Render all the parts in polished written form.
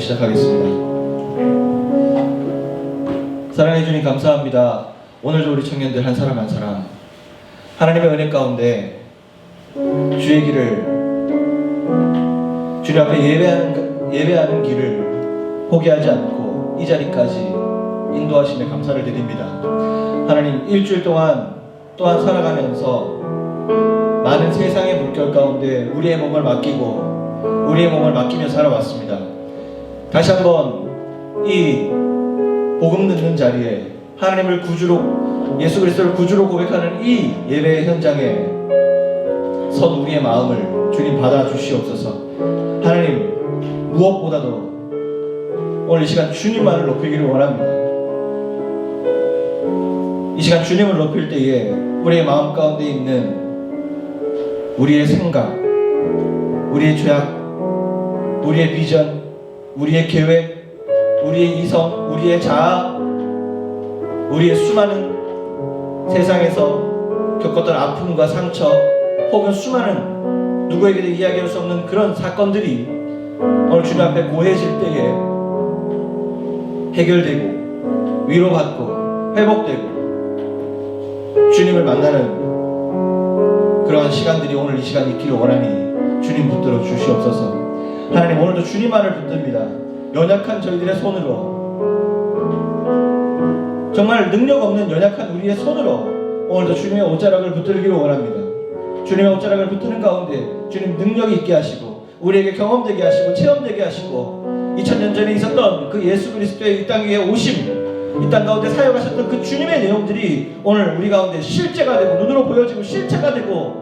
시작하겠습니다. 사랑해 주님 감사합니다. 오늘도 우리 청년들 한 사람 한 사람 하나님의 은혜 가운데 주의 길을, 주님 앞에 예배하는 길을 포기하지 않고 이 자리까지 인도하심에 감사를 드립니다. 하나님, 일주일 동안 또한 살아가면서 많은 세상의 물결 가운데 우리의 몸을 맡기며 살아왔습니다. 다시 한번 이 복음 듣는 자리에 하나님을 구주로, 예수 그리스도를 구주로 고백하는 이 예배 현장에 선 우리의 마음을 주님 받아주시옵소서. 하나님, 무엇보다도 오늘 이 시간 주님만을 높이기를 원합니다. 이 시간 주님을 높일 때에 우리의 마음 가운데 있는 우리의 생각, 우리의 죄악, 우리의 비전, 우리의 계획, 우리의 이성, 우리의 자아, 우리의 수많은 세상에서 겪었던 아픔과 상처, 혹은 수많은 누구에게도 이야기할 수 없는 그런 사건들이 오늘 주님 앞에 고해질 때에 해결되고 위로받고 회복되고 주님을 만나는 그러한 시간들이 오늘 이 시간 있기를 원하니 주님 붙들어 주시옵소서. 하나님, 오늘도 주님만을 붙듭니다. 연약한 저희들의 손으로, 정말 능력 없는 연약한 우리의 손으로 오늘도 주님의 옷자락을 붙들기를 원합니다. 주님의 옷자락을 붙드는 가운데 주님 능력이 있게 하시고 우리에게 경험되게 하시고 체험되게 하시고 2000년 전에 있었던 그 예수 그리스도의 이 땅 위에 오심, 이 땅 가운데 사역하셨던 그 주님의 내용들이 오늘 우리 가운데 실제가 되고 눈으로 보여지고 실체가 되고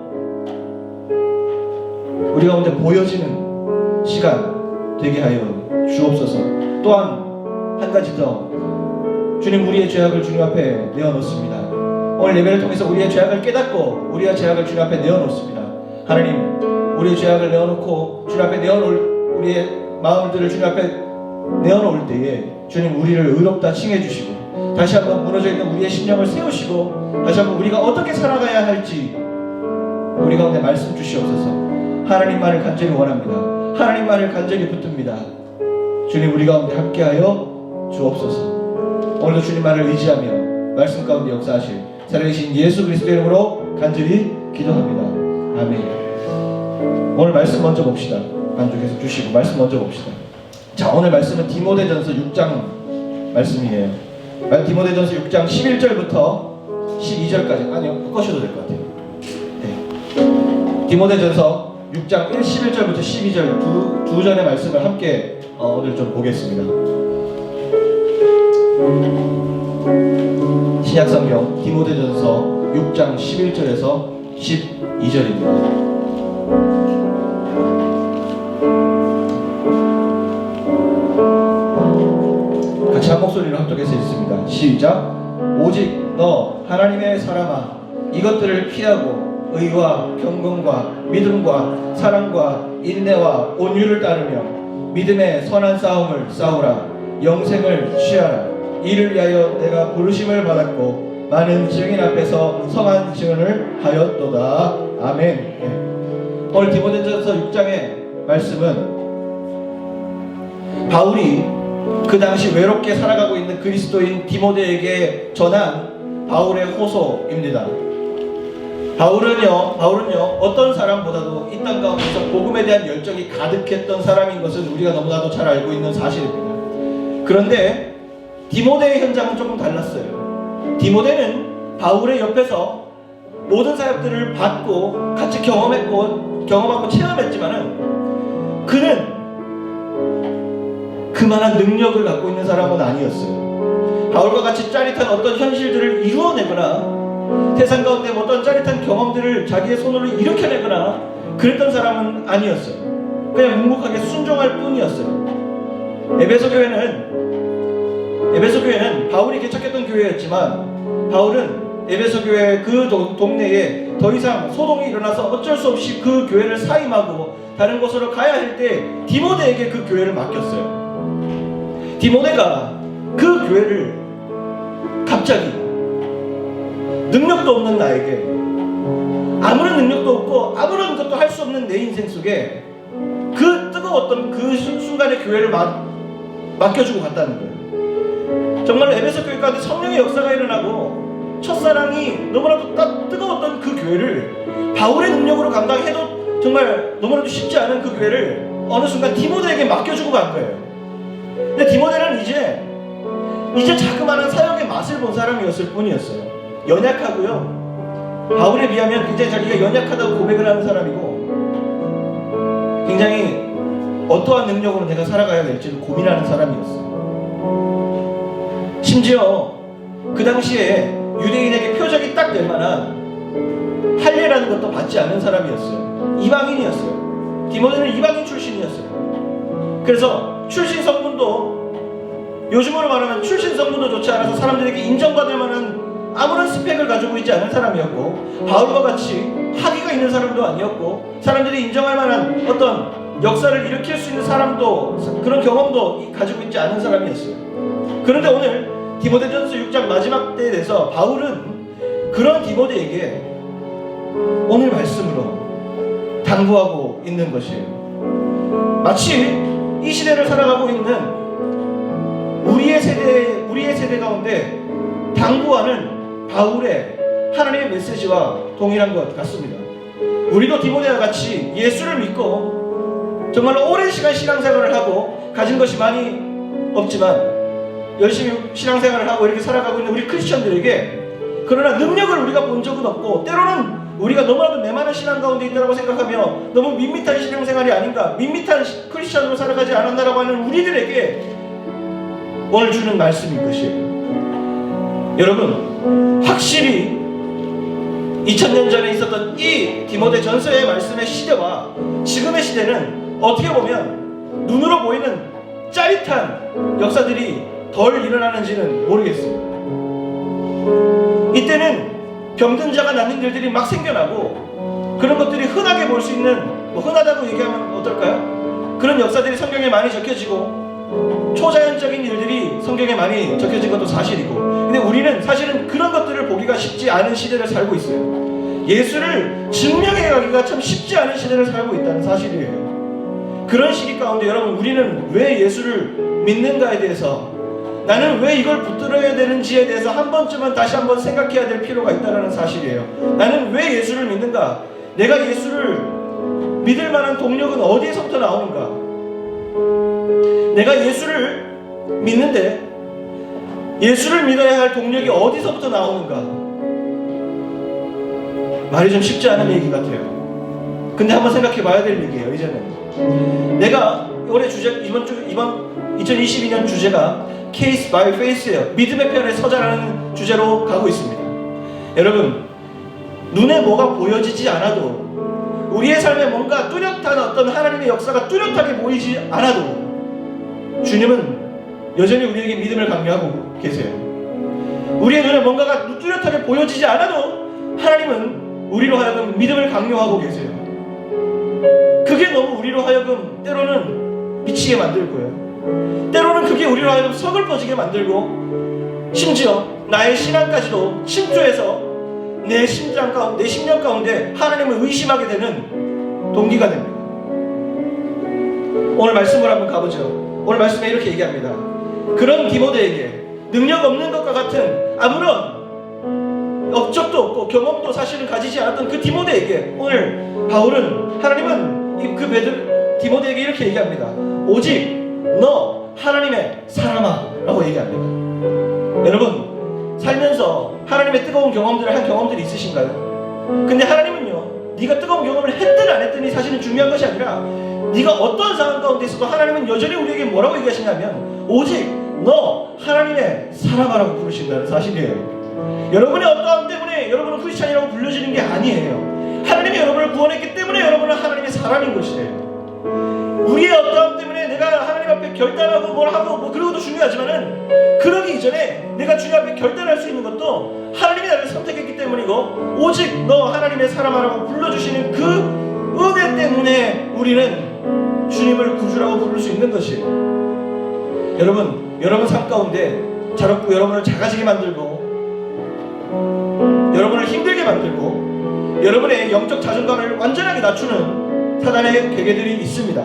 우리 가운데 보여지는 시간 되게 하여 주옵소서. 또한 한 가지 더, 주님, 우리의 죄악을 주님 앞에 내어놓습니다. 오늘 예배를 통해서 우리의 죄악을 깨닫고 우리의 죄악을 주님 앞에 내어놓습니다. 하나님, 우리의 죄악을 내어놓고 주님 앞에 내어놓을 우리의 마음들을 주님 앞에 내어놓을 때에 주님, 우리를 의롭다 칭해주시고 다시 한번 무너져 있는 우리의 심령을 세우시고 다시 한번 우리가 어떻게 살아가야 할지 우리 가운데 말씀 주시옵소서. 하나님만을 간절히 원합니다. 하나님만을 간절히 붙듭니다. 주님, 우리 가운데 함께하여 주옵소서. 오늘도 주님만을 의지하며 말씀 가운데 역사하실 살아계신 예수 그리스도의 이름으로 간절히 기도합니다. 아멘. 오늘 말씀 먼저 봅시다. 만족해서 주시고 말씀 먼저 봅시다. 자, 오늘 말씀은 디모데전서 6장 말씀이에요. 디모데전서 6장 11절부터 12절까지, 아니요, 바꿔셔도 될 것 같아요. 네. 디모데전서 6장 11절부터 12절 두 전의 말씀을 함께 오늘 좀 보겠습니다. 신약성경 디모데전서 6장 11절에서 12절입니다. 같이 한 목소리로 합독해서 읽습니다. 시작. 오직 너 하나님의 사람아, 이것들을 피하고 의와 경건과 믿음과 사랑과 인내와 온유를 따르며 믿음의 선한 싸움을 싸우라. 영생을 취하라. 이를 위하여 내가 부르심을 받았고 많은 증인 앞에서 성한 증언을 하였도다. 아멘. 네. 오늘 디모데전서 6장의 말씀은 바울이 그 당시 외롭게 살아가고 있는 그리스도인 디모데에게 전한 바울의 호소입니다. 바울은요 어떤 사람보다도 이 땅 가운데서 복음에 대한 열정이 가득했던 사람인 것은 우리가 너무나도 잘 알고 있는 사실입니다. 그런데 디모데의 현장은 조금 달랐어요. 디모데는 바울의 옆에서 모든 사역들을 받고 같이 경험하고 체험했지만은 그는 그만한 능력을 갖고 있는 사람은 아니었어요. 바울과 같이 짜릿한 어떤 현실들을 이루어내거나 세상 가운데 어떤 짜릿한 경험들을 자기의 손으로 일으켜내거나 그랬던 사람은 아니었어요. 그냥 묵묵하게 순종할 뿐이었어요. 에베소 교회는 바울이 개척했던 교회였지만 바울은 에베소 교회 그 동네에 더 이상 소동이 일어나서 어쩔 수 없이 그 교회를 사임하고 다른 곳으로 가야 할 때 디모데에게 그 교회를 맡겼어요. 디모데가 그 교회를 갑자기 능력도 없는 나에게, 아무런 능력도 없고 아무런 것도 할 수 없는 내 인생 속에 그 뜨거웠던 그 순간에 교회를 맡겨주고 갔다는 거예요. 정말 에베소 교회 가운데 성령의 역사가 일어나고 첫사랑이 너무나도 뜨거웠던 그 교회를 바울의 능력으로 감당해도 정말 너무나도 쉽지 않은 그 교회를 어느 순간 디모데에게 맡겨주고 간 거예요. 근데 디모데는 이제 자그마한 사역의 맛을 본 사람이었을 뿐이었어요. 연약하고요, 바울에 비하면 굉장히 자기가 연약하다고 고백을 하는 사람이고, 굉장히 어떠한 능력으로 내가 살아가야 될지를 고민하는 사람이었어요. 심지어 그 당시에 유대인에게 표적이 딱 될 만한 할례라는 것도 받지 않은 사람이었어요. 이방인이었어요. 디모데는 이방인 출신이었어요. 그래서 출신 성분도, 요즘으로 말하면 출신 성분도 좋지 않아서 사람들에게 인정받을 만한 아무런 스펙을 가지고 있지 않은 사람이었고, 바울과 같이 학위가 있는 사람도 아니었고, 사람들이 인정할 만한 어떤 역사를 일으킬 수 있는 사람도, 그런 경험도 가지고 있지 않은 사람이었어요. 그런데 오늘 디모데전서 6장 마지막 때에 대해서 바울은 그런 디모데에게 오늘 말씀으로 당부하고 있는 것이에요. 마치 이 시대를 살아가고 있는 우리의 세대 가운데 당부하는 바울의 하나님의 메시지와 동일한 것 같습니다. 우리도 디모데와 같이 예수를 믿고 정말로 오랜 시간 신앙생활을 하고 가진 것이 많이 없지만 열심히 신앙생활을 하고 이렇게 살아가고 있는 우리 크리스천들에게, 그러나 능력을 우리가 본 적은 없고 때로는 우리가 너무나도 메마른 신앙 가운데 있다고 생각하며 너무 밋밋한 신앙생활이 아닌가, 밋밋한 크리스천으로 살아가지 않았나라고 하는 우리들에게 오늘 주는 말씀인 것이에요. 여러분, 확실히 2000년 전에 있었던 이 디모데 전서의 말씀의 시대와 지금의 시대는 어떻게 보면 눈으로 보이는 짜릿한 역사들이 덜 일어나는지는 모르겠습니다. 이때는 병든 자가 낫는 일들이 막 생겨나고, 그런 것들이 흔하게 볼 수 있는, 흔하다고 얘기하면 어떨까요? 그런 역사들이 성경에 많이 적혀지고 초자연적인 일들이 성경에 많이 적혀진 것도 사실이고, 근데 우리는 사실은 그런 것들을 보기가 쉽지 않은 시대를 살고 있어요. 예수를 증명해 가기가 참 쉽지 않은 시대를 살고 있다는 사실이에요. 그런 시기 가운데 여러분, 우리는 왜 예수를 믿는가에 대해서, 나는 왜 이걸 붙들어야 되는지에 대해서 한 번쯤은 다시 한번 생각해야 될 필요가 있다는 사실이에요. 나는 왜 예수를 믿는가? 내가 예수를 믿을 만한 동력은 어디에서부터 나오는가? 내가 예수를 믿는데 예수를 믿어야 할 동력이 어디서부터 나오는가? 말이 좀 쉽지 않은 얘기 같아요. 근데 한번 생각해 봐야 될 얘기예요. 이제는 내가 올해 주제, 이번 2022년 주제가 Case by Faith예요. 믿음의 편에 서자라는 주제로 가고 있습니다. 여러분, 눈에 뭐가 보여지지 않아도, 우리의 삶에 뭔가 뚜렷한 어떤 하나님의 역사가 뚜렷하게 보이지 않아도 주님은 여전히 우리에게 믿음을 강요하고 계세요. 우리의 눈에 뭔가가 뚜렷하게 보여지지 않아도 하나님은 우리로 하여금 믿음을 강요하고 계세요. 그게 너무 우리로 하여금 때로는 미치게 만들고요, 때로는 그게 우리로 하여금 서글퍼지게 만들고, 심지어 나의 신앙까지도 침투해서 내 심장 가운데, 내 심령 가운데 하나님을 의심하게 되는 동기가 됩니다. 오늘 말씀을 한번 가보죠. 오늘 말씀에 이렇게 얘기합니다. 그런 디모데에게, 능력 없는 것과 같은 아무런 업적도 없고 경험도 사실은 가지지 않았던 그 디모데에게 오늘 바울은, 하나님은 그 디모데에게 이렇게 얘기합니다. 오직 너 하나님의 사람아 라고 얘기합니다. 여러분, 살면서 하나님의 뜨거운 경험들을 한 경험들이 있으신가요? 근데 하나님은요, 네가 뜨거운 경험을 했든 안 했든이 사실은 중요한 것이 아니라, 네가 어떤 상황 가운데 있어도 하나님은 여전히 우리에게 뭐라고 얘기하시냐면 오직 너 하나님의 사람아라고 부르신다는 사실이에요. 여러분의 어떠함 때문에 여러분은 크리스찬이라고 불려지는 게 아니에요. 하나님이 여러분을 구원했기 때문에 여러분은 하나님의 사람인 것이에요. 우리의 어떠함 때문에 내가 하나님 앞에 결단하고 뭘 하고 그런 것도 중요하지만은, 그러기 이전에 내가 주님 앞에 결단할 수 있는 것도 하나님이 나를 선택했기 때문이고, 오직 너 하나님의 사람아라고 불러주시는 그 은혜 때문에 우리는 주님을 구주라고 부를 수 있는 것이에요. 여러분 삶 가운데 여러분을 작아지게 만들고, 여러분을 힘들게 만들고, 여러분의 영적 자존감을 완전하게 낮추는 사단의 계계들이 있습니다.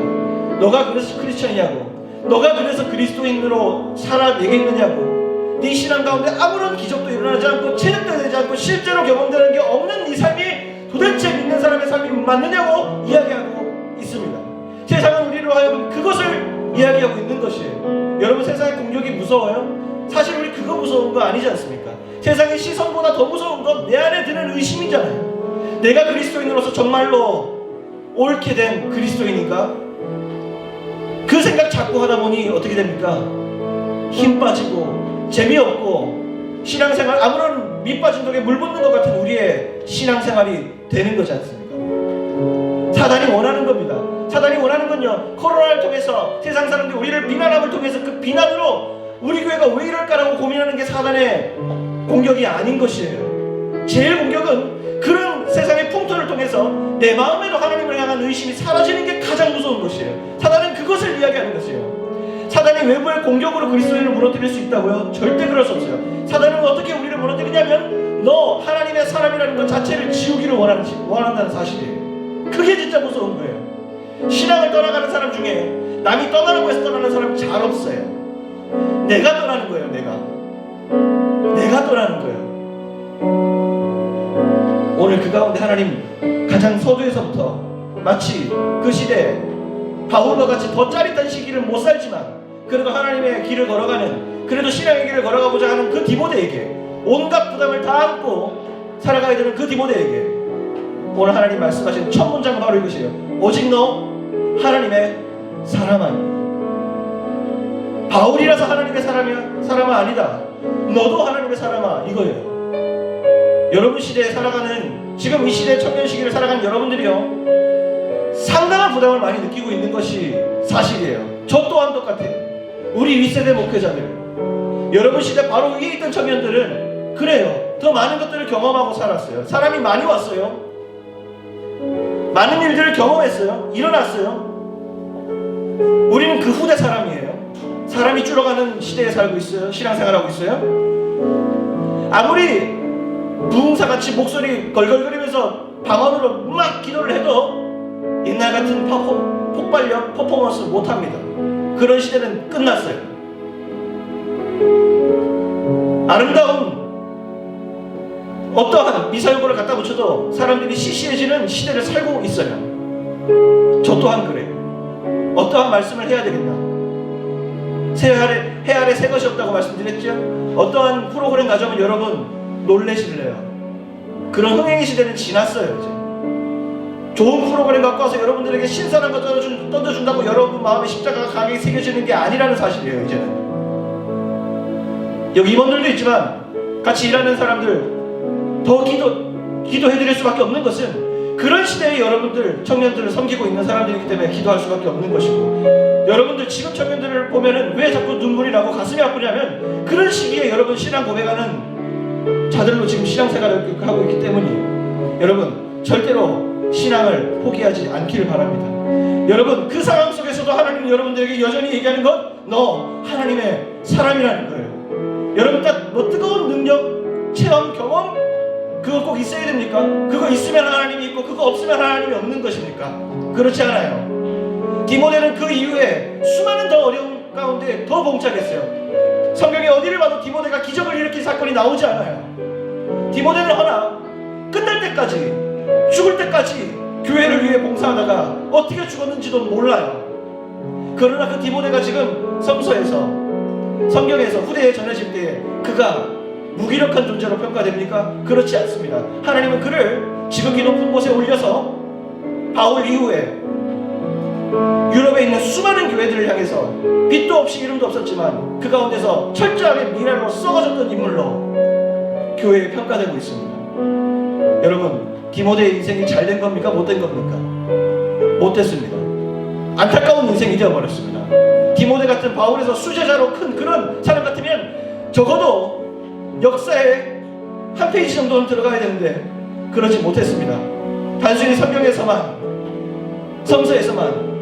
너가 그래서 크리스천이냐고, 너가 그래서 그리스도인으로 살아내겠느냐고. 네 신앙 가운데 아무런 기적도 일어나지 않고 체득도 되지 않고 실제로 경험되는 게 없는 네 삶이 도대체 믿는 사람의 삶이 맞느냐고 이야기하고 있습니다. 세상은 우리로 하여금 그것을 이야기하고 있는 것이에요. 여러분, 세상의 공격이 무서워요? 사실 우리 그거 무서운 거 아니지 않습니까? 세상의 시선보다 더 무서운 건 내 안에 드는 의심이잖아요. 내가 그리스도인으로서 정말로 옳게 된 그리스도인인가? 그 생각 자꾸 하다 보니 어떻게 됩니까? 힘 빠지고 재미없고 신앙생활 아무런 밑 빠진 독에 물 붓는 것 같은 우리의 신앙생활이 되는 거지 않습니까? 사단이 원하는 겁니다. 사단이 원하는 건요, 코로나를 통해서 세상 사람들이 우리를 비난함을 통해서 그 비난으로 우리 교회가 왜 이럴까라고 고민하는 게 사단의 공격이 아닌 것이에요. 제일 공격은 그런 세상의 풍토를 통해서 내 마음에도 하나님을 향한 의심이 사라지는 게 가장 무서운 것이에요. 사단은 그것을 이야기하는 것이에요. 사단이 외부의 공격으로 그리스도인을 무너뜨릴 수 있다고요? 절대 그럴 수 없어요. 사단은 어떻게 우리를 무너뜨리냐면 너 하나님의 사람이라는 것 자체를 지우기를 원한다는 사실이에요. 그게 진짜 무서운 거예요. 신앙을 떠나가는 사람 중에 남이 떠나라고 해서 떠나는 사람은 잘 없어요. 내가 떠나는 거예요. 내가 떠나는 거예요. 오늘 그 가운데 하나님 가장 서두에서부터 마치 그 시대에 바울과 같이 더 짜릿한 시기를 못 살지만 그래도 하나님의 길을 걸어가는, 그래도 신앙의 길을 걸어가고자 하는 그 디모데에게 온갖 부담을 다 안고 살아가야 되는 그 디모데에게 오늘 하나님 말씀하신 첫 문장 바로 이것이에요. 오직 너 하나님의 사람아. 바울이라서 하나님의 사람아 아니다. 너도 하나님의 사람아 이거예요. 여러분 시대에 살아가는, 지금 이 시대의 청년 시기를 살아가는 여러분들이요, 상당한 부담을 많이 느끼고 있는 것이 사실이에요. 저 또한 똑같아요. 우리 윗세대 목회자들, 여러분 시대 바로 위에 있던 청년들은 그래요. 더 많은 것들을 경험하고 살았어요. 사람이 많이 왔어요. 많은 일들을 경험했어요. 일어났어요. 우리는 그 후대 사람이에요. 사람이 줄어가는 시대에 살고 있어요. 신앙생활하고 있어요. 아무리 부흥사같이 목소리 걸걸거리면서 방언으로 막 기도를 해도 옛날 같은 폭발력 퍼포먼스 못합니다. 그런 시대는 끝났어요. 아름다운 어떠한 미사여구를 갖다 붙여도 사람들이 시시해지는 시대를 살고 있어요. 저 또한 그래요. 어떠한 말씀을 해야 되겠나? 해 아래 새 것이 없다고 말씀드렸죠? 어떠한 프로그램 가져오면 여러분 놀래실래요? 그런 흥행의 시대는 지났어요. 이제 좋은 프로그램 갖고 와서 여러분들에게 신선한 거 던져준다고 여러분 마음에 십자가가 강하게 새겨지는 게 아니라는 사실이에요. 이제는 여기 임원들도 있지만 같이 일하는 사람들 더 기도해드릴 수밖에 없는 것은 그런 시대에 여러분들 청년들을 섬기고 있는 사람들이기 때문에 기도할 수밖에 없는 것이고, 여러분들 지금 청년들을 보면은 왜 자꾸 눈물이 나고 가슴이 아프냐면 그런 시기에 여러분 신앙 고백하는 자들로 지금 신앙생활을 하고 있기 때문이에요. 여러분 절대로 신앙을 포기하지 않기를 바랍니다. 여러분 그 상황 속에서도 하나님은 여러분들에게 여전히 얘기하는 건 너 하나님의 사람이라는 거예요. 여러분 딱 뭐 뜨거운 능력, 체험, 경험 그거 꼭 있어야 됩니까? 그거 있으면 하나님이 있고 그거 없으면 하나님이 없는 것입니까? 그렇지 않아요. 디모데는 그 이후에 수많은 더 어려운 가운데 더 봉착했어요. 성경에 어디를 봐도 디모데가 기적을 일으킨 사건이 나오지 않아요. 디모데는 하나 끝날 때까지, 죽을 때까지 교회를 위해 봉사하다가 어떻게 죽었는지도 몰라요. 그러나 그 디모데가 지금 성경에서 후대에 전해질 때 그가 무기력한 존재로 평가됩니까? 그렇지 않습니다. 하나님은 그를 지극히 높은 곳에 올려서 바울 이후에 유럽에 있는 수많은 교회들을 향해서 빛도 없이 이름도 없었지만 그 가운데서 철저하게 미랄로 썩어졌던 인물로 교회에 평가되고 있습니다. 여러분 디모데의 인생이 잘된 겁니까? 못된 겁니까? 못됐습니다. 안타까운 인생이 되어버렸습니다. 디모데 같은 바울에서 수제자로 큰 그런 사람 같으면 적어도 역사에 한 페이지 정도는 들어가야 되는데 그러지 못했습니다. 단순히 성경에서만, 성서에서만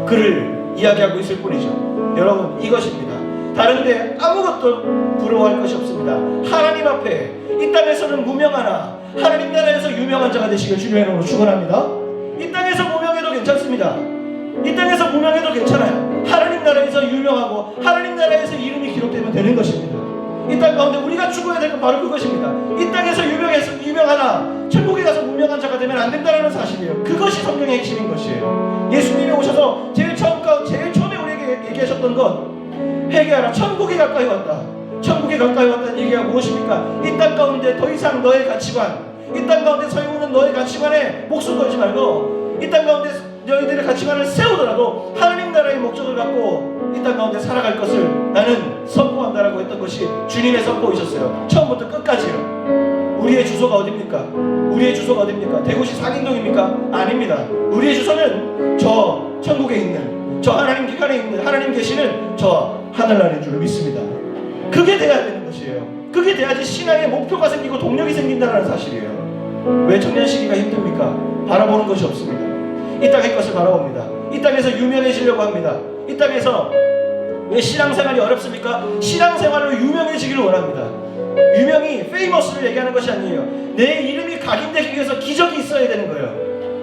그를 이야기하고 있을 뿐이죠. 여러분 이것입니다. 다른데 아무것도 부러워할 것이 없습니다. 하나님 앞에 이 땅에서는 무명하나 하나님 나라에서 유명한 자가 되시길 주님의 이름으로 축원합니다. 이 땅에서 무명해도 괜찮습니다. 이 땅에서 무명해도 괜찮아요. 하나님 나라에서 유명하고 하나님 나라에서 이름이 기록되면 되는 것입니다. 이 땅 가운데 우리가 추구해야 될 건 바로 그것입니다. 이 땅에서 유명하나 천국에 가서 무명한 자가 되면 안 된다는 사실이에요. 그것이 성경의 핵심인 것이에요. 예수님이 오셔서 제일 처음에 우리에게 얘기하셨던 건 회개하라. 천국이 가까이 왔다. 천국이 가까이 왔다는 얘기가 무엇입니까? 이 땅 가운데 더 이상 너의 가치관, 이 땅 가운데 세우는 너의 가치관에 목숨 걸지 말고 이 땅 가운데 너희들의 가치관을 세우더라도 하나님 나라의 목적을 갖고 이 땅 가운데 살아갈 것을 나는 선포한다라고 했던 것이 주님의 선포이셨어요. 처음부터 끝까지요. 우리의 주소가 어디입니까? 우리의 주소가 어디입니까? 대구시 상인동입니까? 아닙니다. 우리의 주소는 저 천국에 있는, 저 하나님 기관에 있는, 하나님 계시는 저 하늘나라인 줄 믿습니다. 그게 돼야 되는 것이에요. 그게 돼야지 신앙의 목표가 생기고 동력이 생긴다는 사실이에요. 왜 청년 시기가 힘듭니까? 바라보는 것이 없습니다. 이 땅의 것을 바라봅니다. 이 땅에서 유명해지려고 합니다. 이 땅에서 왜 신앙생활이 어렵습니까? 신앙생활로 유명해지기를 원합니다. 유명이 페이머스를 얘기하는 것이 아니에요. 내 이름이 각인되기 위해서 기적이 있어야 되는 거예요.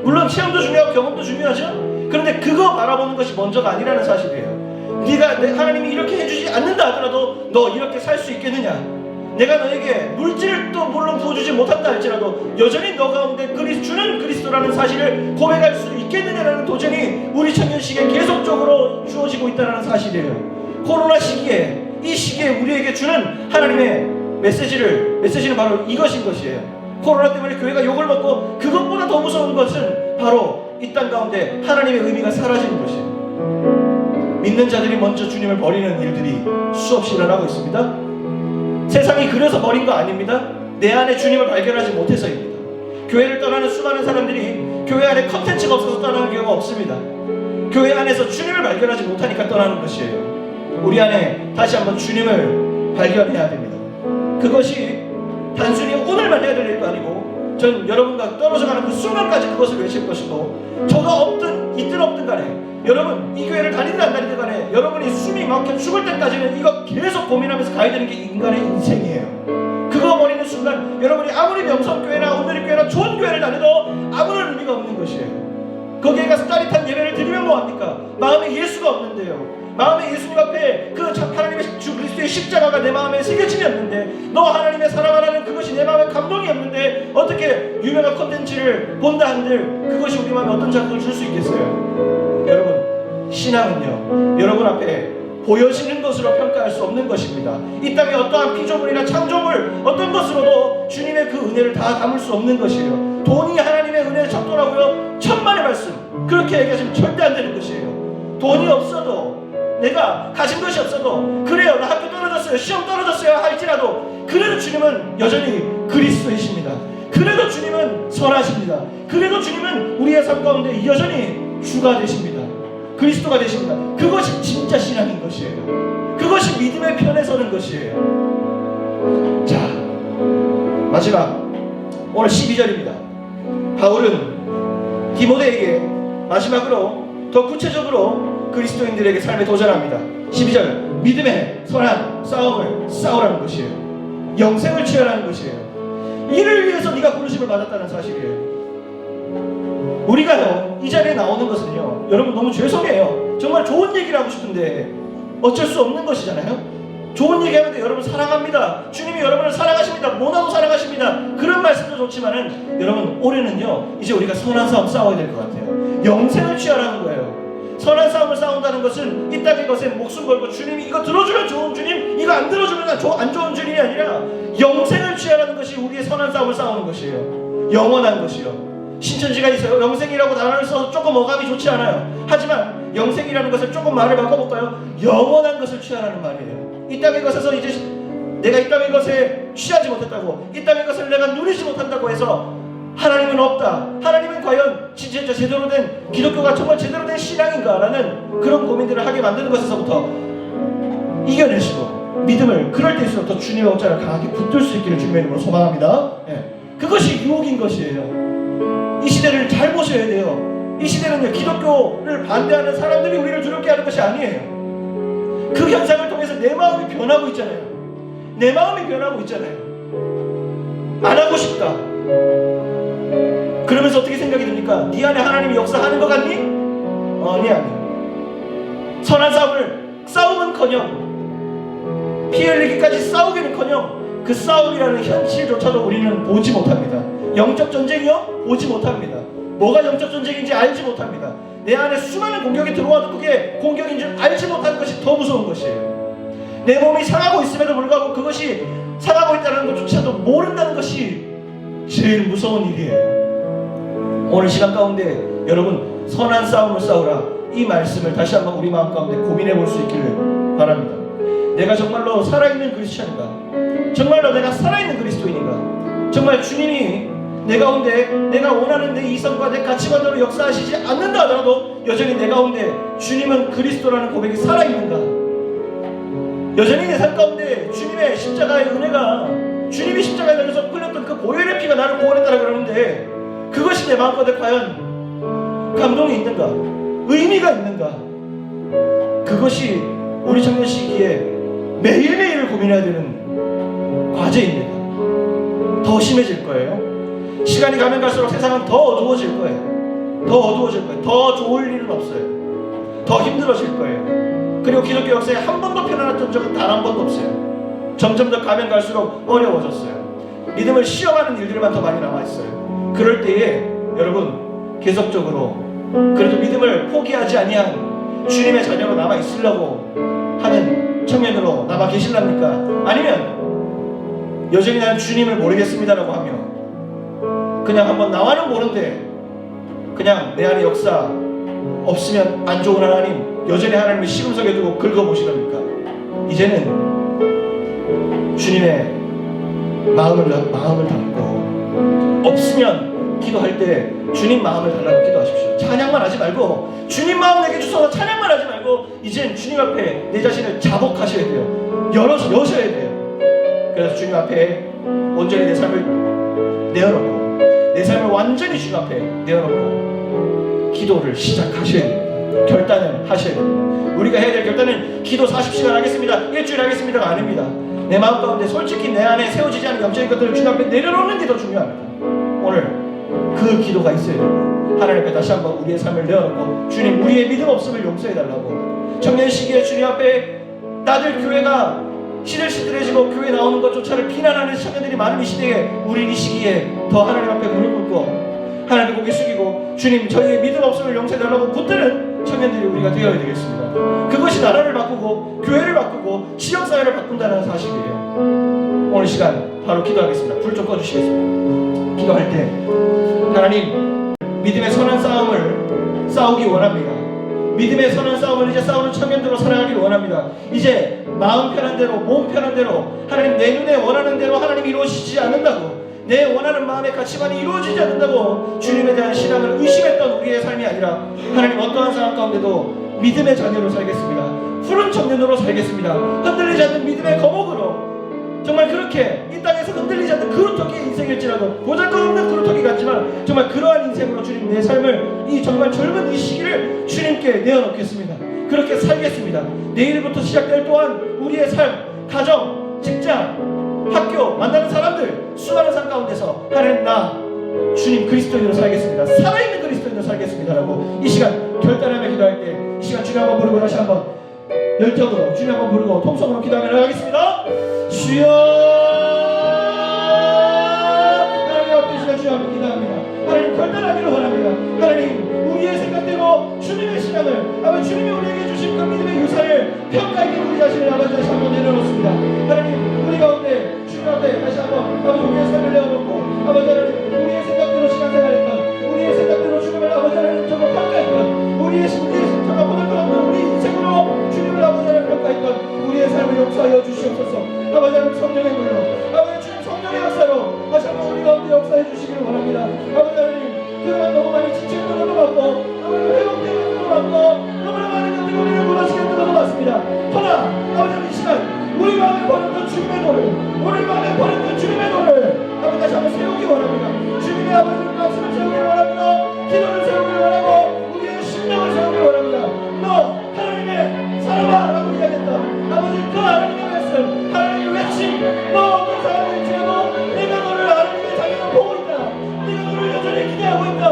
물론 체험도 중요하고 경험도 중요하죠. 그런데 그거 바라보는 것이 먼저가 아니라는 사실이에요. 네가 하나님이 이렇게 해주지 않는다 하더라도 너 이렇게 살 수 있겠느냐? 내가 너에게 물질을 또 물론 부어주지 못한다 할지라도 여전히 너 가운데 주는 그리스도라는 사실을 고백할 수 있겠느냐라는 도전이 우리 청년시기에 계속적으로 주어지고 있다는 사실이에요. 코로나 시기에, 이 시기에 우리에게 주는 하나님의 메시지는 바로 이것인 것이에요. 코로나 때문에 교회가 욕을 먹고 그것보다 더 무서운 것은 바로 이 땅 가운데 하나님의 의미가 사라지는 것이에요. 믿는 자들이 먼저 주님을 버리는 일들이 수없이 일어나고 있습니다. 세상이 그래서 버린 거 아닙니다. 내 안에 주님을 발견하지 못해서입니다. 교회를 떠나는 수많은 사람들이 교회 안에 컨텐츠가 없어서 떠나는 경우가 없습니다. 교회 안에서 주님을 발견하지 못하니까 떠나는 것이에요. 우리 안에 다시 한번 주님을 발견해야 됩니다. 그것이 단순히 오늘만 해야 될 일도 아니고 전 여러분과 떨어져가는 그 순간까지 그것을 외칠 것이고 저가 있든 없든 간에 여러분 이 교회를 다니든 안 다니든 간에 여러분이 숨이 막혀 죽을 때까지는 이거 계속 고민하면서 가야 되는 게 인간의 인생이에요. 그거 버리는 순간 여러분이 아무리 명성교회나 오늘리교회나 좋은 교회를 다녀도 아무런 의미가 없는 것이에요. 거기에 가서 짜릿한 예배를 드리면 뭐합니까? 마음에 예수가 없는데요. 마음에 예수님 앞에 그 하나님의 주 그리스도의 십자가가 내 마음에 새겨짐이 없는데 너 하나님의 사랑하라는 그것이 내 마음에 감동이 없는데 어떻게 유명한 콘텐츠를 본다 한들 그것이 우리 마음에 어떤 자극을 줄 수 있겠어요? 여러분 신앙은요 여러분 앞에 보여지는 것으로 평가할 수 없는 것입니다. 이 땅에 어떠한 피조물이나 창조물 어떤 것으로도 주님의 그 은혜를 다 담을 수 없는 것이에요. 돈이 하나님의 은혜를 적도라고요? 천만의 말씀 그렇게 얘기하시면 절대 안 되는 것이에요. 돈이 없어도 내가 가진 것이 없어도 그래요 나 학교 떨어졌어요 시험 떨어졌어요 할지라도 그래도 주님은 여전히 그리스도이십니다. 그래도 주님은 선하십니다. 그래도 주님은 우리의 삶 가운데 여전히 주가 되십니다. 그리스도가 되십니다. 그것이 진짜 신앙인 것이에요. 그것이 믿음의 편에 서는 것이에요. 자 마지막 오늘 12절입니다. 바울은 디모데에게 마지막으로 더 구체적으로 그리스도인들에게 삶에 도전합니다. 12절 믿음의 선한 싸움을 싸우라는 것이에요. 영생을 취하라는 것이에요. 이를 위해서 네가 부르심을 받았다는 사실이에요. 우리가요 이 자리에 나오는 것은요 여러분 너무 죄송해요. 정말 좋은 얘기를 하고 싶은데 어쩔 수 없는 것이잖아요. 좋은 얘기하는데 여러분 사랑합니다. 주님이 여러분을 사랑하십니다. 모나도 사랑하십니다. 그런 말씀도 좋지만은 여러분 올해는요 이제 우리가 선한 싸움 싸워야 될 것 같아요. 영생을 취하라는 거예요. 선한 싸움을 싸운다는 것은 이 땅의 것에 목숨 걸고 주님이 이거 들어주면 좋은 주님 이거 안 들어주면 안 좋은 주님이 아니라 영생을 취하라는 것이 우리의 선한 싸움을 싸우는 것이에요. 영원한 것이요. 신천지가 있어요. 영생이라고 단어를 써서 조금 어감이 좋지 않아요. 하지만 영생이라는 것을 조금 말을 바꿔볼까요? 영원한 것을 취하라는 말이에요. 이 땅의 것에서 이제 내가 이 땅의 것에 취하지 못했다고 이 땅의 것을 내가 누리지 못한다고 해서 하나님은 없다. 하나님은 과연 진짜 제대로 된 기독교가 정말 제대로 된 신앙인가? 라는 그런 고민들을 하게 만드는 것에서부터 이겨내시고 믿음을 그럴 때일수록 더 주님의 옷자를 강하게 붙들 수 있기를 주님의 이름으로 소망합니다. 그것이 유혹인 것이에요. 이 시대를 잘 보셔야 돼요. 이 시대는 기독교를 반대하는 사람들이 우리를 두렵게 하는 것이 아니에요. 그 현상을 통해서 내 마음이 변하고 있잖아요. 내 마음이 변하고 있잖아요. 안 하고 싶다. 그러면서 어떻게 생각이 듭니까? 네 안에 하나님이 역사하는 것 같니? 아니. 선한 싸움을 싸움은커녕 피 흘리기까지 싸우기는커녕 그 싸움이라는 현실조차도 우리는 보지 못합니다. 영적 전쟁이요? 보지 못합니다. 뭐가 영적 전쟁인지 알지 못합니다. 내 안에 수많은 공격이 들어와도 그게 공격인 줄 알지 못하는 것이 더 무서운 것이에요. 내 몸이 상하고 있음에도 불구하고 그것이 상하고 있다는 것조차도 모른다는 것이 제일 무서운 일이에요. 오늘 시간 가운데 여러분 선한 싸움을 싸우라, 이 말씀을 다시 한번 우리 마음 가운데 고민해 볼 수 있기를 바랍니다. 내가 정말로 살아있는 크리스천인가? 정말로 내가 살아있는 그리스도인인가? 정말 주님이 내 가운데 내가 원하는 내 이성과 내 가치관대로 역사하시지 않는다 하더라도 여전히 내 가운데 주님은 그리스도라는 고백이 살아있는가? 여전히 내 삶 가운데 주님의 십자가의 은혜가, 주님이 십자가에 달려서 흘렸던 그 보혈의 피가 나를 구원했다고 그러는데 그것이 내 마음 가운데 과연 감동이 있는가? 의미가 있는가? 그것이 우리 청년 시기에 매일매일 고민해야 되는 과제입니다. 더 심해질 거예요. 시간이 가면 갈수록 세상은 더 어두워질 거예요. 더 어두워질 거예요. 더 좋을 일은 없어요. 더 힘들어질 거예요. 그리고 기독교 역사에 한 번도 편안했던 적은 단 한 번도 없어요. 점점 더 가면 갈수록 어려워졌어요. 믿음을 시험하는 일들만 더 많이 남아있어요. 그럴 때에 여러분 계속적으로 그래도 믿음을 포기하지 아니한 주님의 자녀로 남아있으려고 하는 청년으로 남아 계실랍니까? 아니면 여전히 나는 주님을 모르겠습니다라고 하며 그냥 한번 나와는 모르는데 그냥 내 안에 역사 없으면 안 좋은 하나님, 여전히 하나님을 시금석에 두고 긁어보시랍니까? 이제는 주님의 마음을 담고 없으면 기도할 때 주님 마음을 달라고 기도하십시오. 찬양만 하지 말고 주님 마음 내게 주소서 찬양만 하지 말고 이젠 주님 앞에 내 자신을 자복하셔야 돼요. 여셔야 돼요. 그래서 주님 앞에 온전히 내 삶을 내어놓고 내 삶을 완전히 주님 앞에 내어놓고 기도를 시작하셔야 됩니다. 결단을 하셔야 됩니다. 우리가 해야 될 결단은 기도 40시간 하겠습니다, 일주일 하겠습니다가 아닙니다. 내 마음 가운데 솔직히 내 안에 세워지지 않은 영적인 것들을 주님 앞에 내려놓는 게 더 중요합니다. 오늘 그 기도가 있어야 돼요. 하나님 앞에 다시 한번 우리의 삶을 내어놓고 주님 우리의 믿음 없음을 용서해달라고, 청년 시기에 주님 앞에 나들 교회가 시들시들해지고 교회 나오는 것조차를 비난하는 청년들이 많은 이 시대에 우리 이 시기에 더 하나님 앞에 무릎 꿇고 하나님 고개 숙이고 주님 저희의 믿음 없음을 용서해달라고 붙드는 청년들이 우리가 되어야 되겠습니다. 그것이 나라를 바꾸고 교회를 바꾸고 지역사회를 바꾼다는 사실이에요. 오늘 시간 바로 기도하겠습니다. 불 좀 꺼주시겠습니다. 기도할 때 하나님 믿음의 선한 싸움을 싸우기 원합니다. 믿음의 선한 싸움을 이제 싸우는 청년들로 살아가길 원합니다. 이제 마음 편한 대로 몸 편한 대로 하나님 내 눈에 원하는 대로 하나님 이루어지지 않는다고, 내 원하는 마음의 가치관이 이루어지지 않는다고 주님에 대한 신앙을 의심했던 우리의 삶이 아니라 하나님 어떠한 상황 가운데도 믿음의 자녀로 살겠습니다. 푸른 청년으로 살겠습니다. 흔들리지 않는 믿음의 거목으로 정말 그렇게 이 땅에서 흔들리지 않는 그루터기의 인생일지라도 보잘것없는 그루터기 같지만 정말 그러한 인생으로 주님 내 삶을 이 정말 젊은 이 시기를 주님께 내어놓겠습니다. 그렇게 살겠습니다. 내일부터 시작될 또한 우리의 삶, 가정, 직장, 학교, 만나는 사람들 수많은 삶 가운데서 하나님 나 주님 그리스도인으로 살겠습니다. 살아있는 그리스도인으로 살겠습니다라고 이 시간 결단하며 기도할 때 이 시간 주님 한번 부르고 다시 한번 열정으로 주님 한번 부르고 통성으로 기도하며 나가겠습니다. 주여 하나님 앞에 시간 주여 한번 기도합니다. 하나님 결단하기를 원합니다. 하나님 우리의 생각대로 주님의 신앙을 아버지 주님이 우리에게 주신 그 믿음의 유산을 평가하게 우리 자신을 아버지 다시 한번 내려놓습니다. 하나님 우리 가운데 주님 앞에 다시 한번 아버지 우리의 삶을 내어놓고 아버지 하나님 우리의 생각대로 신앙생활했던 우리의 생각대로 주님을 아버지 하나님 정말 평가했던 우리의 정말 보잘것없는 우리 인생으로 주님을 아버지 하나님 평가했던 우리의 삶을 용서하여 주시옵소서. 아버지 하나님 성령의 물로 아버지 주님 성령의 역사로 다시 한번 우리 가운데 역사해 주시기를 원합니다. 아버지 하나님 그동안 너무 많이 지치고 넘어갔고 아버지 회복되고 넘어갔고 너무나 많은 것들이 우리를 무너지게 넘어갔습니다. 그러나 아버지 하나님 이 시간 우리 마음에 버렸던 주님의 도를 우리 마음에 버렸던 주님의 도를 아버지 다시 한번 세우기 원합니다. 주님의 아버지 말씀을 세우기 원합니다. 기도를 세우기 원하고 우리의 심령을 세우기 원합니다. 너 하나님의 사랑아 라고 이야기했다. 아버지 그 하나님의 말씀 하나님의 외침 너 어떤 상황일지라도 내가 너를 하나님의 자녀로 보고 있다. 내가 너를 여전히 기대하고 있다.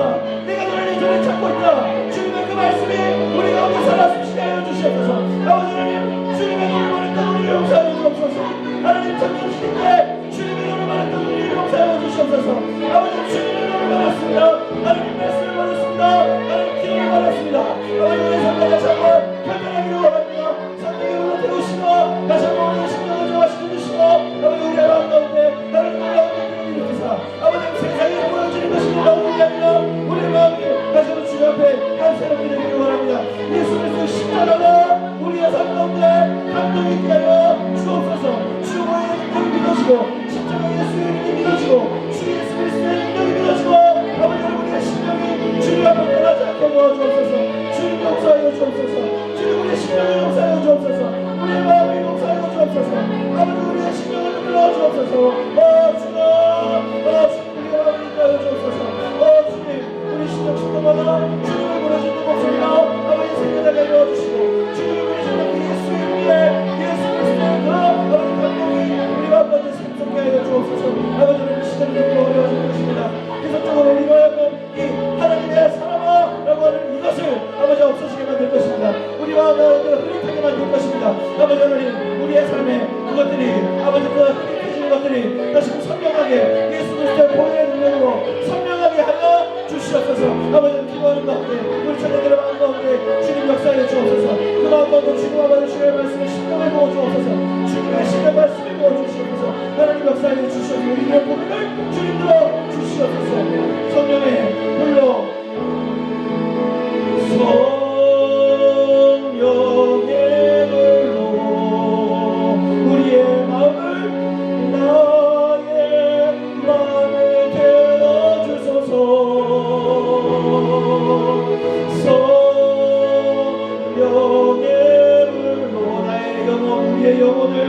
내가 너를 여전히 찾고 있다. 주님의 그 말씀이 아버지 우리의 심령을 흔들어 주옵소서. 주님 우리의 마음을 이끌어 주옵소서. 주님 우리 심령 식구마다 주님을 부르짖는 목소리가 아버지 생겨나게 이루어주시고 주님을 부르짖는 그 예수의 위에 예수 그리스도의 그 아버지 감동이 우리와 아버지 생성케 하여 주옵소서. 아버지는 시대를 듣고 어려워질 것입니다. 계속적으로 우리와 이 하나님의 사랑아라고 하는 이것을 아버지 없어지게 만들 것입니다. 우리와 흐릿하게 만들 것입니다. 아버지 하나님 우리의 삶에 그것들이 아버지 그 흐릿해지는 것들이 다시 선명하게 예수 그리스도의 보혈의 능력으로 선명하게 하여 주시옵소서. 아버지는 기도하는 가운데 우리 자녀들의 마음 가운데 주님 역사해 주옵소서. 그 마음 가운데 주님 아버지 주의 말씀에 신경을 부어 주옵소서. 주님의 신의 말씀을 부어 주시옵소서. 하나님 역사해 주시옵소서. 우리의 복음을 주님 들어 주시옵소서. 성령의 불러 성령의 불로 우리의 마음을 나의 마음을 태워주소서. 성령의 불로 나의 영혼 우리의 영혼을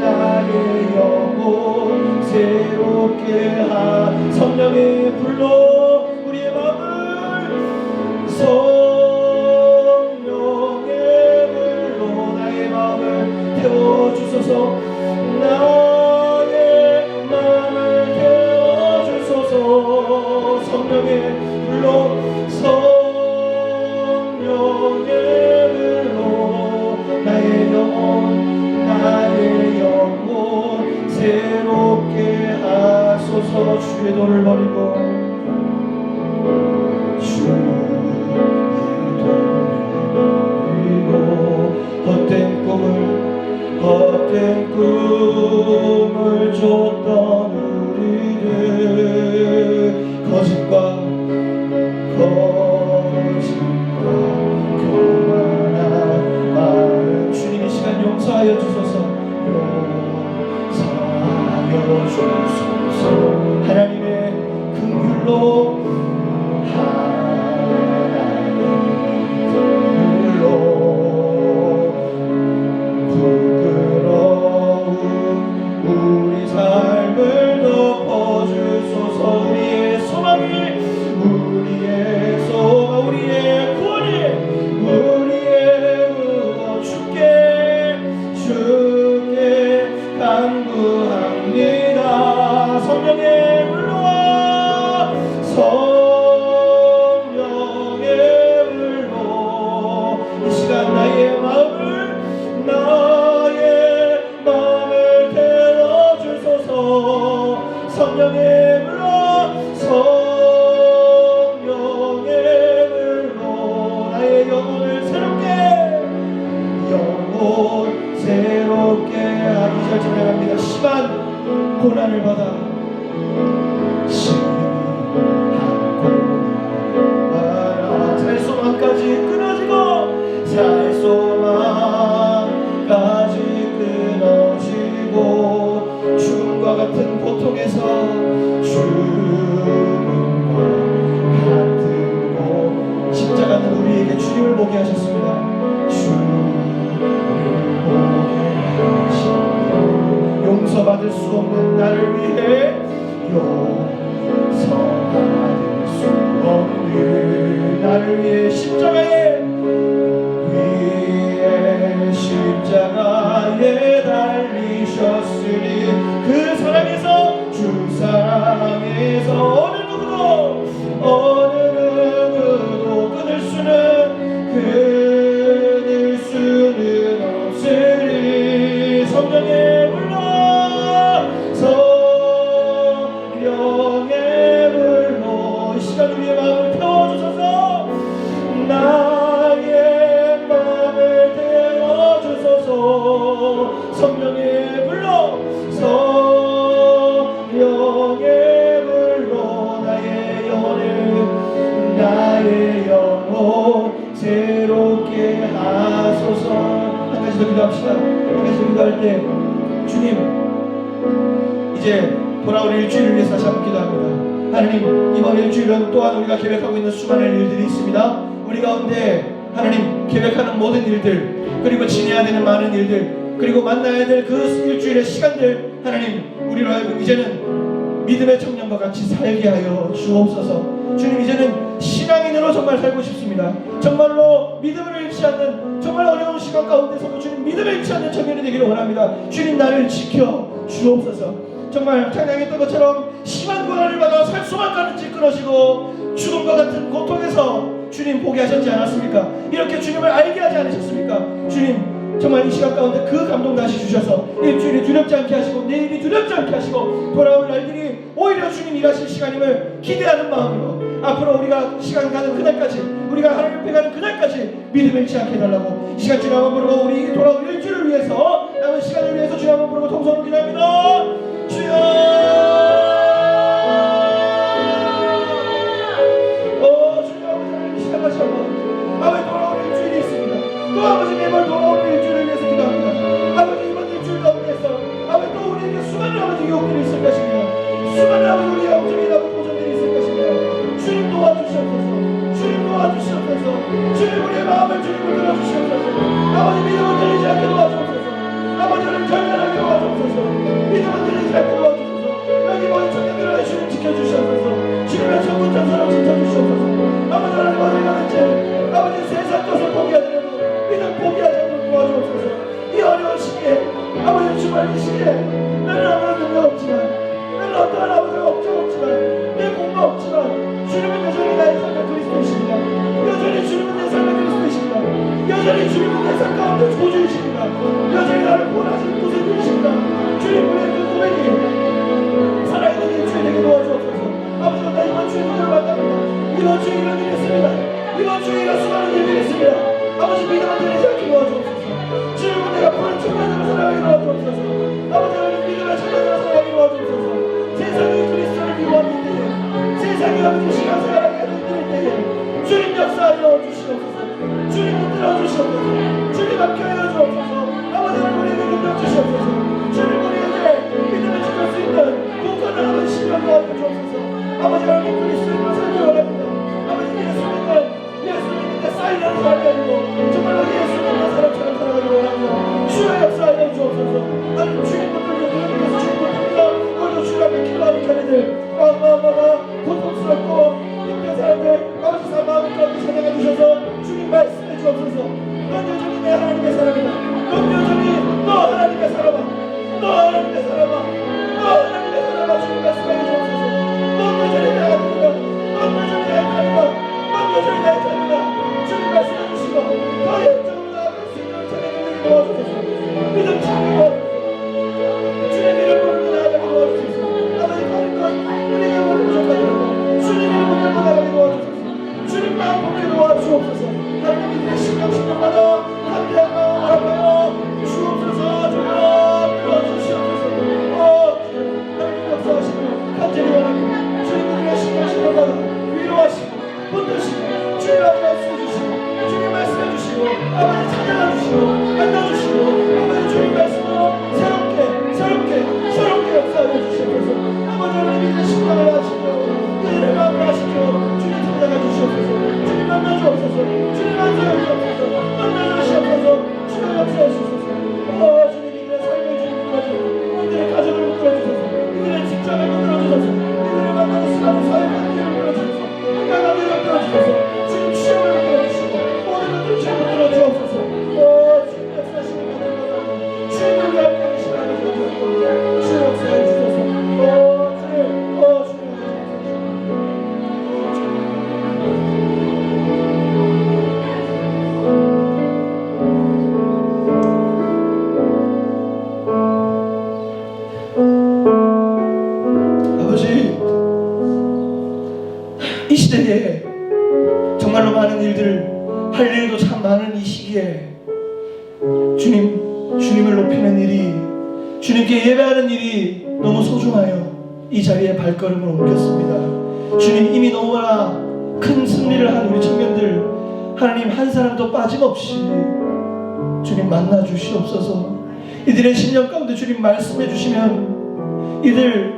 나의 영혼 새롭게 하 성령의 불로 우리의 마음을 성령의 불로 나의 마음을 태워주소서. 나의 마음을 태워주소서. 성령의 불로 성령의 불로 나의 영혼 새롭게 하소서. 주의 도를 버리고 헛된 꿈을 줬던 우리를 거짓과 교만한 말을 주님 이 시간 용서하여 주소서. 용서하여 주소서. 하나님의 긍휼로 우리 삶을 덮어주소서. 우리의 소망이 우리의 소망 우리의 구원이 우리의 의원 주께 간구합니다. 성령의 불러와 성령의 불로 이 시간 나의 마음을 성령의 불로 성령의 불로 나의 영혼을 새롭게 이절 찬양합니다. 심한 고난을 받아 살 소망까지 끊어지고 살 소망까지 끊어지고 죽음과 같은 고통에서 죽음과 같은 곳 십자가는 우리에게 주님을 보게 하셨습니다. 주님을 보게 하시며 용서받을 수 없는 나를 위해 용서받을 수 없는 나를 위해 십자가에 달리셨으니 그 사랑에서 주 사랑에서 어느 누구도 끊을 수는 없으니 성령의 불로 성령의 불로 이 시간 우리의 마음을 태워주소서. 나의 마음을 태워주소서. 성령의 불로 성령의 불로 나의 영혼 새롭게 하소서. 한 가지 더 기도합시다. 한 가지 더 기도할 때 주님 이제 돌아올 일주일을 위해서 다시 한번 기도합니다. 하나님 이번 일주일은 또한 우리가 계획하고 있는 수많은 일들이 있습니다. 우리 가운데 하나님 계획하는 모든 일들 그리고 지내야 되는 많은 일들 그리고 만나야 될 그 일주일의 시간들 하나님 우리로 하여금 이제는 믿음의 청년과 같이 살게 하여 주옵소서. 주님 이제는 신앙인으로 정말 살고 싶습니다. 정말로 믿음을 잃지 않는 정말 어려운 시간 가운데서도 주님 믿음을 잃지 않는 청년이 되기를 원합니다. 주님 나를 지켜 주옵소서. 정말 찬양했던 것처럼 심한 고난을 받아 살 수만까지 끊어지고 죽음과 같은 고통에서 주님 보게 하셨지 않았습니까? 이렇게 주님을 알게 하지 않으셨습니까? 주님 정말 이 시간 가운데 그 감동 다시 주셔서 일주일이 두렵지 않게 하시고 내일이 두렵지 않게 하시고 돌아올 날들이 오히려 주님 일하실 시간임을 기대하는 마음으로 앞으로 우리가 시간 가는 그날까지 우리가 하나님 앞에 가는 그날까지 믿음을 잃지 않게 해달라고 이 시간 주님 한번 부르고 우리 돌아올 일주일을 위해서 남은 시간을 위해서 주님 한번 부르고 통성으로 기도합니다. 주여 다시 한번 아버지 돌아올 일주일이 있습니다. 또 아버지 매번 돌아올 일주일을 위해서 기도합니다. 아버지 이번 일주일 가운데서 아버지 또 우리에게 수많은 아버지 유혹들이 있을 것입니다. 수많은 아버지 우리의 영적인 도전들이 있을 것입니다. 주님 도와주시옵소서. 주님 도와주시옵소서. 주님 우리의 마음을 주님을 들어주시옵소서. 아버지 믿음을 들리지 않게 도와주옵소서. 아버지를 결단하게 도와주옵소서. 믿음을 들리지 않게 도와주옵소서. 여기 모인 청년들을 주님 지켜주시옵소서. 주님의 천군 천사로 지켜주시옵소서. 아버지 하나님 어디 가는지 아버지 세상 것을 포기하더라도 믿음 포기하지 않도록 도와주옵소서. 이 어려운 시기에 아버지 주말 이 시기에 나는 아무런 능력 없지만 나는 어떠한 아버지가 업적 없지만 내 공부 없지만 주님은 여전히 나의 삶의 그리스도이십니다. 여전히 주님은 내 삶의 그리스도이십니다. 여전히 주님은 내 삶 가운데 조주이십니다. 여전히 나를 구원하시는 구세주이십니다. 주님 우리의 그 고백이 살아있는 일주일 되게 도와주옵소서. 아버지가 나 이번 주에 너를 만납니다. 이번 주에 이런 일이 있습니다. 이번 주에 이런 수많은 일들이 있습니다. 아버지 믿음을 들리지 않게 도와주옵소서. 주님은 내가 푸른 청년으로 살아가게 도와주옵소서. 아버지 하나님 믿음의 청년으로 살아가게 도와주옵소서. 세상이 그리스도를 미워하는 때에 세상이 아버지 신앙생활하게 하는 때에 주님 역사하여 주시옵소서. 주님 붙들어 주시옵소서. 주님 함께하여 주옵소서. 아버지 하나님 우리에게 능력 주시옵소서. 주님 우리에게 믿음을 지킬 수 있는 굳건한 아버지 신앙 도와줘 주옵소서. 아버지 하나님 그리스도인으로 살기 원합니다. 아버지 예수 믿는데 쌓이는 삶이 아니고 정말로 예수 믿는 사람처럼 살아가기 원합니다. 주의 역사하여 주옵소서. 하나님 주님 분들도 그러면서 주님 분들입니다. 오늘도 주님 앞에 기도하는 자리들 고통스럽고 힘든 사람들 아버지 마음을 가운데 찾아가 주셔서 주님 말씀해 주옵소서. 넌 여전히 내 하나님의 사람이다. 넌 여전히 너 하나님의 사람아. 너 하나님의 사람아. 너 하나님의 사람아. 주님 말씀해 주옵소서. 넌 여전히 내 아들이다. 넌 여전히 내 딸이다. 넌 여전히 내 딸이다. 주님 말씀해 주시고 더 영적으로 나아갈 수 있는 찬양을 도와주소서. 믿음 찬양 도와주소서. 주님 이름 부르고 나아가게 도와주소서. 아버지 다른 것 우리에게 오늘 부족하더라도 주님 이름 부르고 나아가게 도와주소서. 주님 마음 복게 도와주옵소서. 하나님 이들의 신경마다 함께한 마음 아파요 주옵소서. 주여 끌어주시옵소서. 하나님 역사하시고 간절히 원합니다. 주님 우리의 신경마다 위로하시고 붙드시고 주님 앞에 말씀해주시고 주님 말씀해주시고 아버지 찾아가주시고 만나주시고 아버지 주님 말씀으로 새롭게 역사하여 주시옵소서. 아버지 하나님 이들의 신경을 하시고 이들의 마음을 하시고 주님 찾아가 주시옵소서. 주님 만나주옵소서. 주님 만나주옵소서. 만나주시옵소서. 주님 역사하시옵소서. 주님 이들의 삶을 주님 끌어주소서. 이들의 가족을 끌어주소서. 이들의 직장을 끌어주소서. 이들을 만나는 수많은 사회 관계를 끌어주소서. 인간관계를 끌어주소서. 주님 취업을 끌어주시고 모든 것들을 주님 끌어주옵소서. 주님 역사하시는 것들 주님을 위하여 하시는 것들 주님 역사해 주소서. 이 시대에 정말로 많은 일들 할 일도 참 많은 이 시기에 주님을 높이는 일이 주님께 예배하는 일이 너무 소중하여 이 자리에 발걸음을 옮겼습니다. 주님 이미 너무나 큰 승리를 한 우리 청년들 하나님 한 사람도 빠짐없이 주님 만나 주시옵소서. 이들의 심령 가운데 주님 말씀해 주시면 이들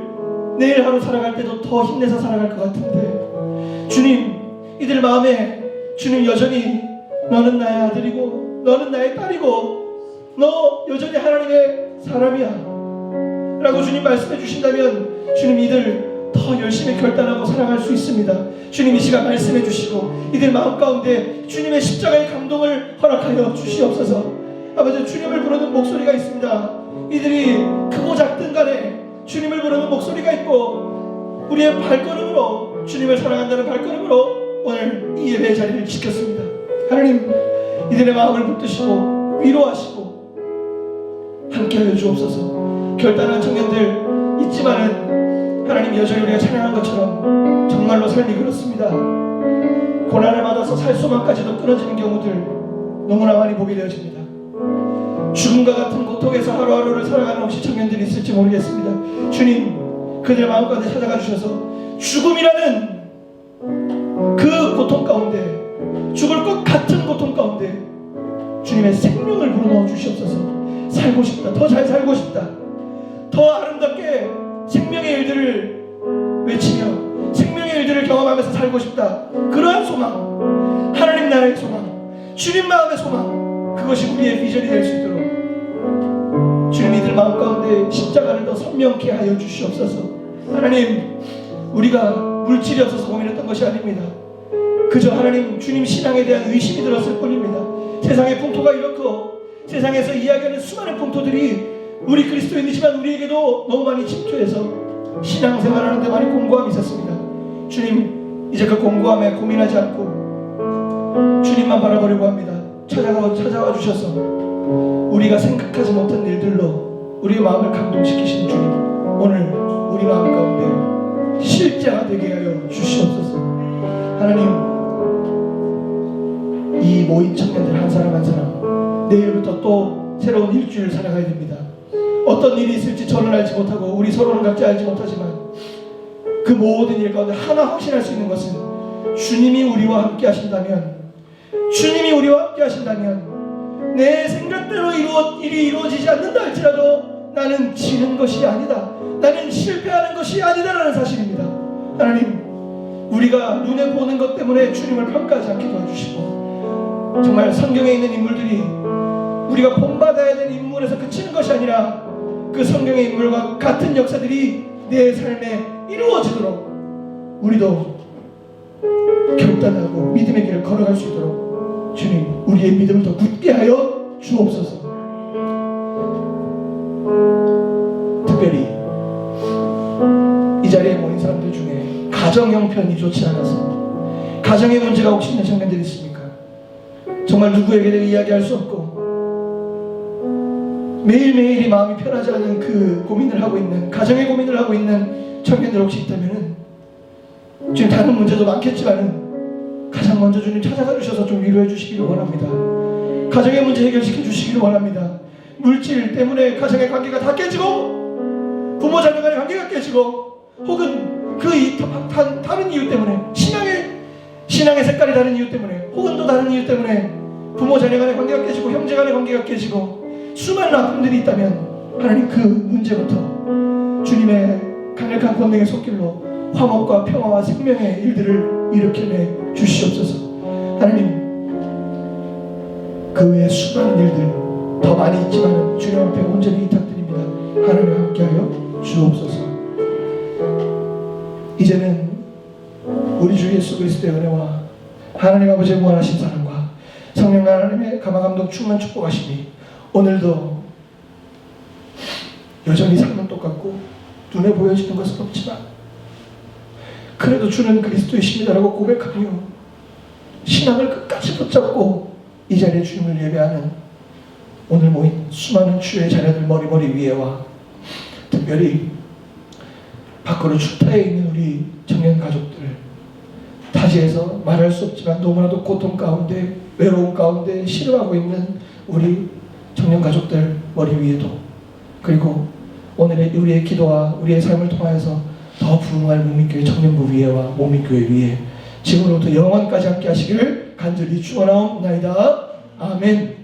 내일 하루 살아갈 때도 더 힘내서 살아갈 것 같은데 주님 이들 마음에 주님 여전히 너는 나의 아들이고 너는 나의 딸이고 너 여전히 하나님의 사람이야 라고 주님 말씀해 주신다면 주님 이들 더 열심히 결단하고 사랑할 수 있습니다. 주님 이 시간 말씀해 주시고 이들 마음 가운데 주님의 십자가의 감동을 허락하여 주시옵소서. 아버지, 주님을 부르는 목소리가 있습니다. 이들이 크고 작든 간에 주님을 부르는 목소리가 있고 우리의 발걸음으로 주님을 사랑한다는 발걸음으로 오늘 이 예배의 자리를 지켰습니다. 하나님, 이들의 마음을 붙드시고 위로하시고 함께하여 주옵소서. 결단한 청년들 있지만은 하나님, 여전히 우리가 찬양한 것처럼 정말로 삶이 그렇습니다. 고난을 받아서 살 소망까지도 끊어지는 경우들 너무나 많이 보게 되어집니다. 죽음과 같은 고통에서 하루하루를 살아가는 혹시 청년들이 있을지 모르겠습니다. 주님, 그들 마음 가운데 찾아가 주셔서 죽음이라는 그 고통 가운데, 죽을 것 같은 고통 가운데 주님의 생명을 불어넣어 주시옵소서. 살고 싶다, 더 잘 살고 싶다, 더 아름답게 생명의 일들을 외치며 생명의 일들을 경험하면서 살고 싶다. 그러한 소망, 하나님 나라의 소망, 주님 마음의 소망, 그것이 우리의 비전이 될 수 있도록 주님 이들 마음 가운데 십자가를 더 선명케 하여 주시옵소서. 하나님, 우리가 물질이 없어서 고민했던 것이 아닙니다. 그저 하나님, 주님 신앙에 대한 의심이 들었을 뿐입니다. 세상의 풍토가 이렇고 세상에서 이야기하는 수많은 풍토들이 우리 그리스도인이지만 우리에게도 너무 많이 침투해서 신앙생활하는 데 많이 공고함이 있었습니다. 주님, 이제 그 공고함에 고민하지 않고 주님만 바라보려고 합니다. 찾아와 주셔서 우리가 생각하지 못한 일들로 우리의 마음을 감동시키시는 주님, 오늘 우리 마음 가운데 실제가 되게 하여 주시옵소서. 하나님, 이 모인 청년들 한 사람 한 사람 내일부터 또 새로운 일주일을 살아가야 됩니다. 어떤 일이 있을지 저는 알지 못하고 우리 서로는 각자 알지 못하지만 그 모든 일 가운데 하나 확신할 수 있는 것은 주님이 우리와 함께 하신다면, 주님이 우리와 함께 하신다면 내 생각대로 일이 이루어지지 않는다 할지라도 나는 지는 것이 아니다, 나는 실패하는 것이 아니다라는 사실입니다. 하나님, 우리가 눈에 보는 것 때문에 주님을 평가하지 않게 도와주시고 정말 성경에 있는 인물들이 우리가 본받아야 되는 인물에서 그치는 것이 아니라 그 성경의 인물과 같은 역사들이 내 삶에 이루어지도록 우리도 결단하고 믿음의 길을 걸어갈 수 있도록 주님, 우리의 믿음을 더 굳게 하여 주옵소서. 특별히 이 자리에 모인 사람들 중에 가정 형편이 좋지 않아서 가정의 문제가 혹시 있는 청년들이 있습니까? 정말 누구에게도 이야기할 수 없고 매일매일이 마음이 편하지 않은 그 고민을 하고 있는, 가정의 고민을 하고 있는 청년들 혹시 있다면은 지금 다른 문제도 많겠지만은 가장 먼저 주님 찾아가 주셔서 좀 위로해 주시기를 원합니다. 가정의 문제 해결시켜 주시기를 원합니다. 물질 때문에 가정의 관계가 다 깨지고 부모 자녀 간의 관계가 깨지고 혹은 그 다른 이유 때문에 신앙의 색깔이 다른 이유 때문에 혹은 또 다른 이유 때문에 부모 자녀 간의 관계가 깨지고 형제 간의 관계가 깨지고 수많은 아픔들이 있다면 하나님, 그 문제부터 주님의 강력한 권능의 손길로 화목과 평화와 생명의 일들을 일으켜내 주시옵소서. 하나님, 그 외에 수많은 일들 더 많이 있지만 주님 앞에 온전히 부탁드립니다. 하나님 함께하여 주옵소서. 이제는 우리 주 예수 그리스도의 은혜와 하나님 아버지의 무한하신 사랑과 성령 하나님의 감화감동 충만 축복하시니 오늘도 여전히 삶은 똑같고 눈에 보여지는 것은 없지만 그래도 주는 그리스도이십니다라고 고백하며 신앙을 끝까지 붙잡고 이 자리에 주님을 예배하는 오늘 모인 수많은 주의 자녀들 머리 위에와 특별히 밖으로 출타해 있는 우리 청년 가족들, 타지에서 말할 수 없지만 너무나도 고통 가운데 외로움 가운데 시름하고 있는 우리 청년 가족들 머리 위에도, 그리고 오늘의 우리의 기도와 우리의 삶을 통하여서 더 부흥할 목민교회 청년부 위에와 목민교회 위에 지금으로부터 영원까지 함께 하시기를 간절히 축원하옵나이다. 아멘.